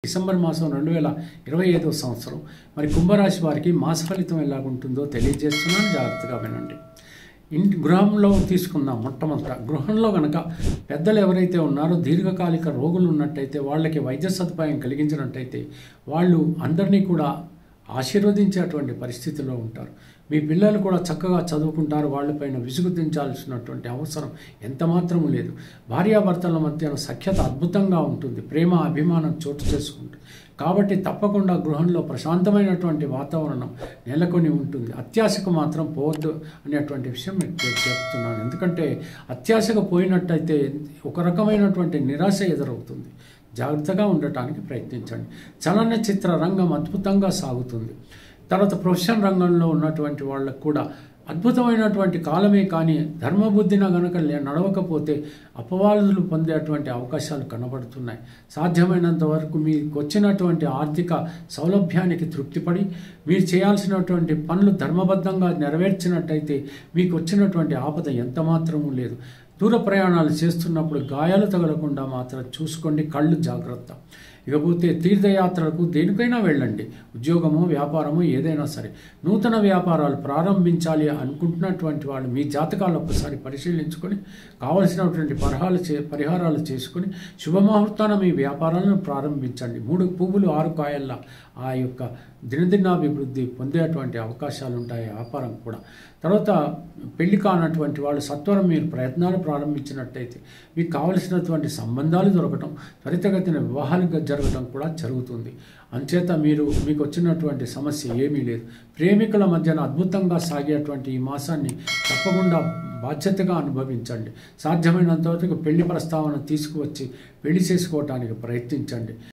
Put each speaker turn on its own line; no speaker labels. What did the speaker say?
December మాసం 2025 సంవత్సరం. మరి కుంభరాశి వారికి మాస ఫలితం ఎలాగుంటుందో తెలియజేస్తున్నాను, జాగ్రత్తగా వినండి. గృహంలో తీసుకుందాం. మొట్టమొదట గృహంలో కనుక పెద్దలు ఎవరైతే ఉన్నారో దీర్ఘకాలిక రోగులు ఉన్నట్టయితే వాళ్ళకి వైద్య సదుపాయం కలిగించినట్టయితే వాళ్ళు అందరినీ కూడా ఆశీర్వదించేటువంటి పరిస్థితిలో ఉంటారు. మీ పిల్లలు కూడా చక్కగా చదువుకుంటారు. వాళ్ళపైన విసుగుదించాల్సినటువంటి అవసరం ఎంత మాత్రము లేదు. భార్యాభర్తల మధ్య సఖ్యత అద్భుతంగా ఉంటుంది. ప్రేమ అభిమానం చోటు చేసుకుంటుంది. కాబట్టి తప్పకుండా గృహంలో ప్రశాంతమైనటువంటి వాతావరణం నెలకొని ఉంటుంది. అత్యాశకు మాత్రం పోవద్దు అనేటువంటి విషయం నేను చెప్తున్నాను. ఎందుకంటే అత్యాశకు పోయినట్టయితే ఒక రకమైనటువంటి నిరాశ ఎదురవుతుంది. జాగ్రత్తగా ఉండటానికి ప్రయత్నించండి. చలనచిత్ర రంగం అద్భుతంగా సాగుతుంది. తర్వాత ప్రొఫెషన్ రంగంలో ఉన్నటువంటి వాళ్ళకు కూడా అద్భుతమైనటువంటి కాలమే. కానీ ధర్మబుద్ధిన గనక నడవకపోతే అపవాదులు పొందేటువంటి అవకాశాలు కనబడుతున్నాయి. సాధ్యమైనంత వరకు మీకు వచ్చినటువంటి ఆర్థిక సౌలభ్యానికి తృప్తిపడి మీరు చేయాల్సినటువంటి పనులు ధర్మబద్ధంగా నెరవేర్చినట్టయితే మీకు వచ్చినటువంటి ఆపద ఎంత మాత్రమూ లేదు. దూర ప్రయాణాలు చేస్తున్నప్పుడు గాయాలు తగలకుండా మాత్రం చూసుకోండి. కళ్ళు జాగ్రత్త. ఇకపోతే తీర్థయాత్రలకు దేనికైనా వెళ్ళండి. ఉద్యోగమో వ్యాపారమో ఏదైనా సరే. నూతన వ్యాపారాలు ప్రారంభించాలి అనుకుంటున్నటువంటి వాళ్ళు మీ జాతకాలు ఒకసారి పరిశీలించుకొని కావలసినటువంటి పరిహారాలు చేసుకొని శుభముహూర్తాన మీ వ్యాపారాలను ప్రారంభించండి. 3 పువ్వులు 6 కాయల్లా ఆ యొక్క దినదినాభివృద్ధి పొందేటువంటి అవకాశాలు ఉంటాయి వ్యాపారం కూడా. తర్వాత పెళ్లి కానటువంటి వాళ్ళు సత్వరం మీరు ప్రయత్నాలు ప్రారంభించినట్టయితే మీకు కావలసినటువంటి సంబంధాలు దొరకటం, త్వరితగతిన వివాహాలు జరగడం కూడా జరుగుతుంది. అంచేత మీకు వచ్చినటువంటి సమస్య ఏమీ లేదు. ప్రేమికుల మధ్యన అద్భుతంగా సాగేటువంటి ఈ మాసాన్ని తప్పకుండా బాధ్యతగా అనుభవించండి. సాధ్యమైనంత వరకు పెళ్లి ప్రస్తావన తీసుకువచ్చి పెళ్లి చేసుకోవటానికి ప్రయత్నించండి.